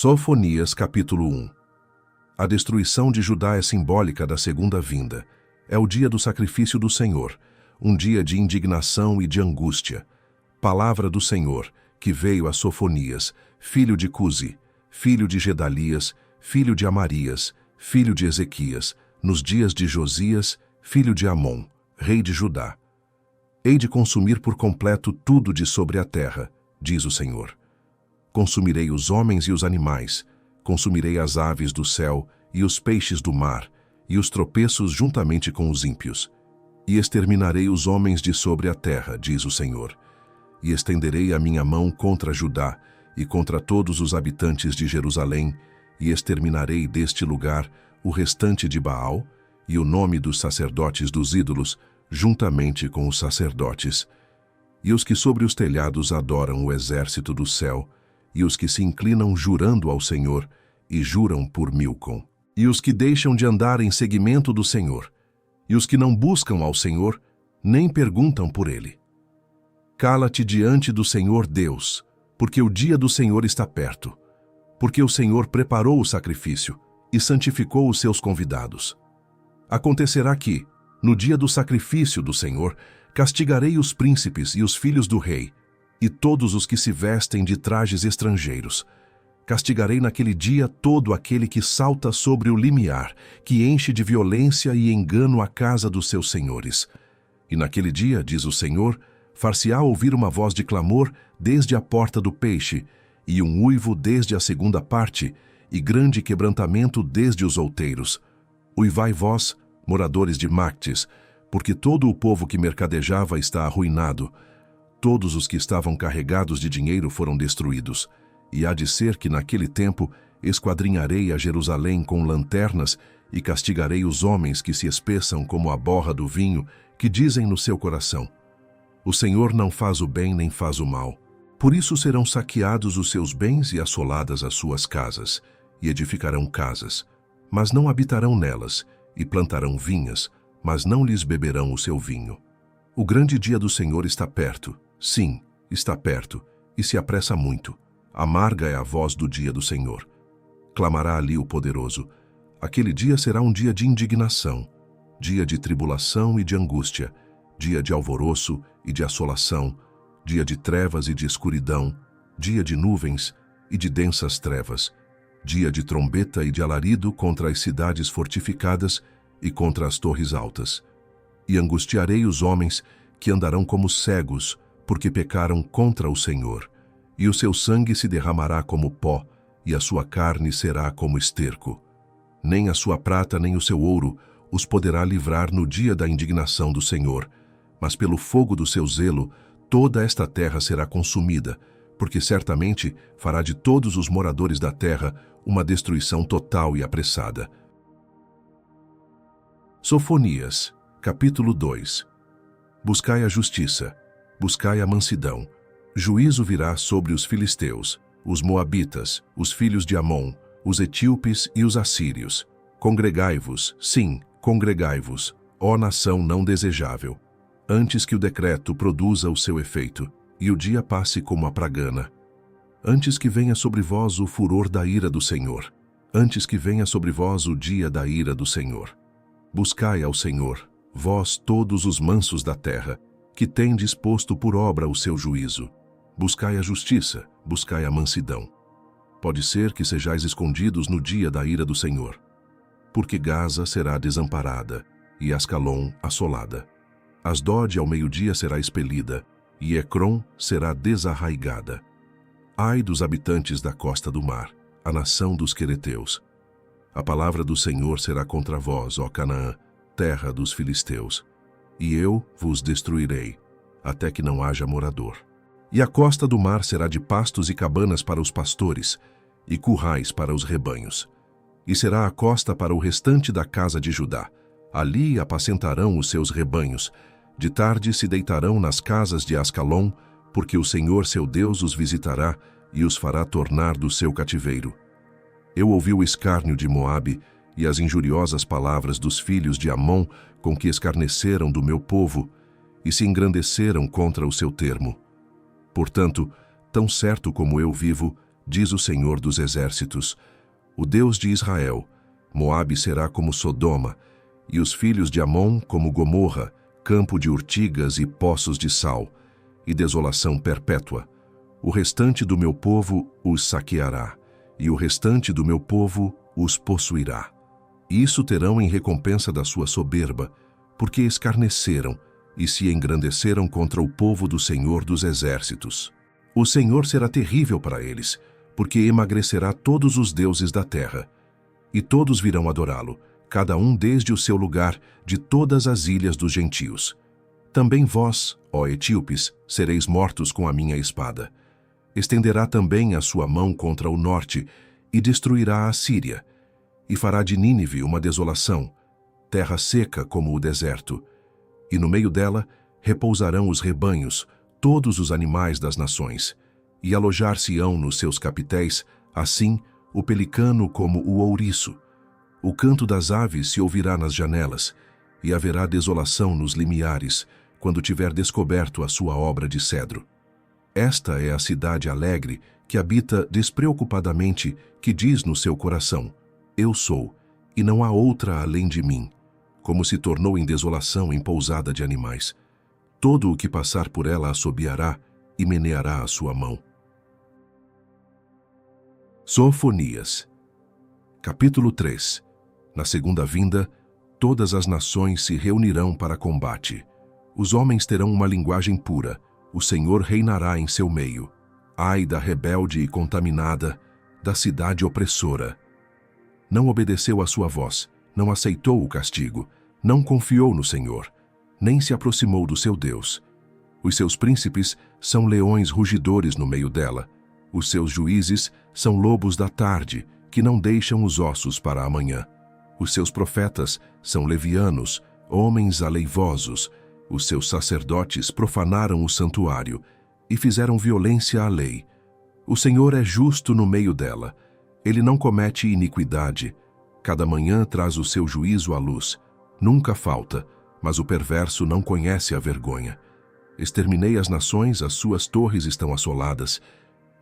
Sofonias capítulo 1. A destruição de Judá é simbólica da segunda vinda. É o dia do sacrifício do Senhor, um dia de indignação e de angústia. Palavra do Senhor, que veio a Sofonias, filho de Cusi, filho de Gedalias, filho de Amarias, filho de Ezequias, nos dias de Josias, filho de Amon, rei de Judá. Hei de consumir por completo tudo de sobre a terra, diz o Senhor. Consumirei os homens e os animais, consumirei as aves do céu e os peixes do mar, e os tropeços juntamente com os ímpios. E exterminarei os homens de sobre a terra, diz o Senhor. E estenderei a minha mão contra Judá e contra todos os habitantes de Jerusalém, e exterminarei deste lugar o restante de Baal e o nome dos sacerdotes dos ídolos, juntamente com os sacerdotes, e os que sobre os telhados adoram o exército do céu, e os que se inclinam jurando ao Senhor, e juram por Milcom, e os que deixam de andar em seguimento do Senhor, e os que não buscam ao Senhor, nem perguntam por ele. Cala-te diante do Senhor Deus, porque o dia do Senhor está perto, porque o Senhor preparou o sacrifício e santificou os seus convidados. Acontecerá que, no dia do sacrifício do Senhor, castigarei os príncipes e os filhos do rei, e todos os que se vestem de trajes estrangeiros. Castigarei naquele dia todo aquele que salta sobre o limiar, que enche de violência e engano a casa dos seus senhores. E naquele dia, diz o Senhor, far-se-á ouvir uma voz de clamor desde a porta do peixe, e um uivo desde a segunda parte, e grande quebrantamento desde os outeiros. Uivai vós, moradores de Mactes, porque todo o povo que mercadejava está arruinado. Todos os que estavam carregados de dinheiro foram destruídos. E há de ser que naquele tempo esquadrinharei a Jerusalém com lanternas e castigarei os homens que se espeçam como a borra do vinho, que dizem no seu coração: o Senhor não faz o bem nem faz o mal. Por isso serão saqueados os seus bens e assoladas as suas casas, e edificarão casas, mas não habitarão nelas, e plantarão vinhas, mas não lhes beberão o seu vinho. O grande dia do Senhor está perto, sim, está perto, e se apressa muito. Amarga é a voz do dia do Senhor. Clamará ali o poderoso. Aquele dia será um dia de indignação, dia de tribulação e de angústia, dia de alvoroço e de assolação, dia de trevas e de escuridão, dia de nuvens e de densas trevas, dia de trombeta e de alarido contra as cidades fortificadas e contra as torres altas. E angustiarei os homens que andarão como cegos, porque pecaram contra o Senhor. E o seu sangue se derramará como pó, e a sua carne será como esterco. Nem a sua prata nem o seu ouro os poderá livrar no dia da indignação do Senhor, mas pelo fogo do seu zelo toda esta terra será consumida, porque certamente fará de todos os moradores da terra uma destruição total e apressada. Sofonias, capítulo 2. Buscai a justiça, buscai a mansidão. Juízo virá sobre os filisteus, os moabitas, os filhos de Amon, os etíopes e os assírios. Congregai-vos, sim, congregai-vos, ó nação não desejável, antes que o decreto produza o seu efeito, e o dia passe como a pragana. Antes que venha sobre vós o furor da ira do Senhor, antes que venha sobre vós o dia da ira do Senhor. Buscai ao Senhor, vós todos os mansos da terra, que tendes posto por obra o seu juízo. Buscai a justiça, buscai a mansidão. Pode ser que sejais escondidos no dia da ira do Senhor. Porque Gaza será desamparada, e Ascalon assolada. Asdod ao meio-dia será expelida, e Ecrom será desarraigada. Ai dos habitantes da costa do mar, a nação dos quereteus. A palavra do Senhor será contra vós, ó Canaã, terra dos filisteus. E eu vos destruirei, até que não haja morador. E a costa do mar será de pastos e cabanas para os pastores, e currais para os rebanhos. E será a costa para o restante da casa de Judá. Ali apacentarão os seus rebanhos. De tarde se deitarão nas casas de Ascalon, porque o Senhor seu Deus os visitará e os fará tornar do seu cativeiro. Eu ouvi o escárnio de Moabe e as injuriosas palavras dos filhos de Amon com que escarneceram do meu povo e se engrandeceram contra o seu termo. Portanto, tão certo como eu vivo, diz o Senhor dos Exércitos, o Deus de Israel: Moabe será como Sodoma, e os filhos de Amon como Gomorra, campo de urtigas e poços de sal, e desolação perpétua. O restante do meu povo os saqueará, e o restante do meu povo os possuirá. Isso terão em recompensa da sua soberba, porque escarneceram e se engrandeceram contra o povo do Senhor dos Exércitos. O Senhor será terrível para eles, porque emagrecerá todos os deuses da terra. E todos virão adorá-lo, cada um desde o seu lugar, de todas as ilhas dos gentios. Também vós, ó etíopes, sereis mortos com a minha espada. Estenderá também a sua mão contra o norte, e destruirá a Síria, e fará de Nínive uma desolação, terra seca como o deserto. E no meio dela repousarão os rebanhos, todos os animais das nações, e alojar-se-ão nos seus capitéis, assim, o pelicano como o ouriço. O canto das aves se ouvirá nas janelas, e haverá desolação nos limiares, quando tiver descoberto a sua obra de cedro. Esta é a cidade alegre, que habita despreocupadamente, que diz no seu coração: Eu sou, e não há outra além de mim, como se tornou em desolação em pousada de animais. Todo o que passar por ela assobiará e meneará a sua mão. Sofonias. Capítulo 3. Na segunda vinda, todas as nações se reunirão para combate. Os homens terão uma linguagem pura, o Senhor reinará em seu meio. Ai da rebelde e contaminada, da cidade opressora. Não obedeceu à sua voz, não aceitou o castigo, não confiou no Senhor, nem se aproximou do seu Deus. Os seus príncipes são leões rugidores no meio dela. Os seus juízes são lobos da tarde, que não deixam os ossos para amanhã. Os seus profetas são levianos, homens aleivosos. Os seus sacerdotes profanaram o santuário e fizeram violência à lei. O Senhor é justo no meio dela. Ele não comete iniquidade. Cada manhã traz o seu juízo à luz. Nunca falta, mas o perverso não conhece a vergonha. Exterminei as nações, as suas torres estão assoladas.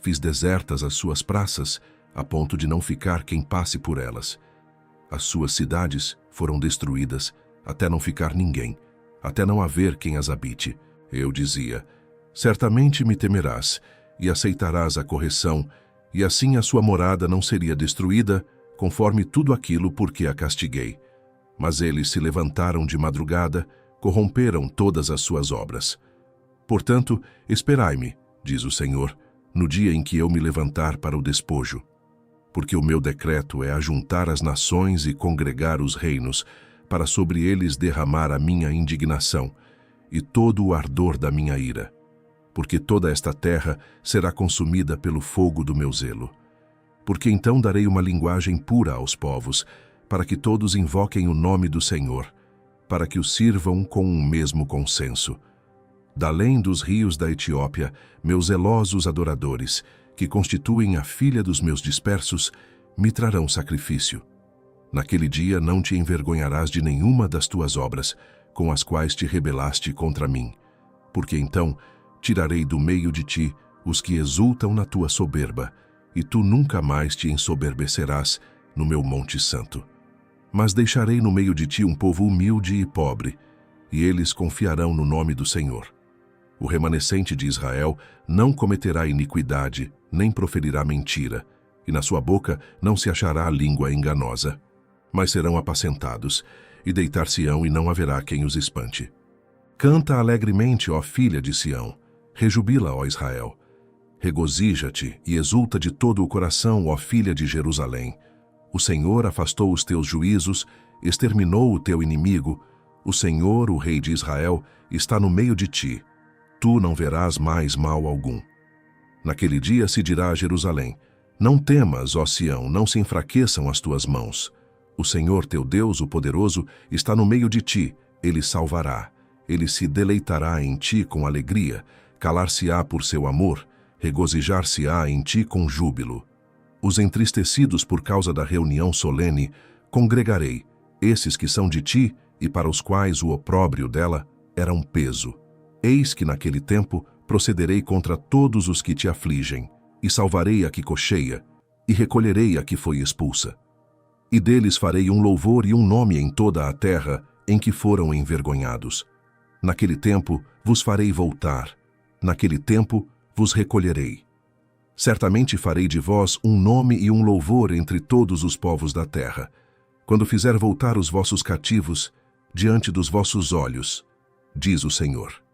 Fiz desertas as suas praças, a ponto de não ficar quem passe por elas. As suas cidades foram destruídas, até não ficar ninguém, até não haver quem as habite. Eu dizia: certamente me temerás, e aceitarás a correção, e assim a sua morada não seria destruída, conforme tudo aquilo por que a castiguei. Mas eles se levantaram de madrugada, corromperam todas as suas obras. Portanto, esperai-me, diz o Senhor, no dia em que eu me levantar para o despojo. Porque o meu decreto é ajuntar as nações e congregar os reinos, para sobre eles derramar a minha indignação e todo o ardor da minha ira. Porque toda esta terra será consumida pelo fogo do meu zelo. Porque então darei uma linguagem pura aos povos, para que todos invoquem o nome do Senhor, para que o sirvam com um mesmo consenso. Dalém dos rios da Etiópia, meus zelosos adoradores, que constituem a filha dos meus dispersos, me trarão sacrifício. Naquele dia não te envergonharás de nenhuma das tuas obras, com as quais te rebelaste contra mim, porque então tirarei do meio de ti os que exultam na tua soberba, e tu nunca mais te ensoberbecerás no meu monte santo. Mas deixarei no meio de ti um povo humilde e pobre, e eles confiarão no nome do Senhor. O remanescente de Israel não cometerá iniquidade, nem proferirá mentira, e na sua boca não se achará língua enganosa. Mas serão apacentados, e deitar-se-ão, e não haverá quem os espante. Canta alegremente, ó filha de Sião, rejubila, ó Israel. Regozija-te e exulta de todo o coração, ó filha de Jerusalém. O Senhor afastou os teus juízos, exterminou o teu inimigo. O Senhor, o Rei de Israel, está no meio de ti. Tu não verás mais mal algum. Naquele dia se dirá a Jerusalém: não temas, ó Sião, não se enfraqueçam as tuas mãos. O Senhor teu Deus, o poderoso, está no meio de ti, ele salvará. Ele se deleitará em ti com alegria, calar-se-á por seu amor, regozijar-se-á em ti com júbilo. Os entristecidos por causa da reunião solene, congregarei, esses que são de ti e para os quais o opróbrio dela era um peso. Eis que naquele tempo procederei contra todos os que te afligem, e salvarei a que cocheia, e recolherei a que foi expulsa. E deles farei um louvor e um nome em toda a terra em que foram envergonhados. Naquele tempo vos farei voltar, naquele tempo vos recolherei. Certamente farei de vós um nome e um louvor entre todos os povos da terra, quando fizer voltar os vossos cativos diante dos vossos olhos, diz o Senhor.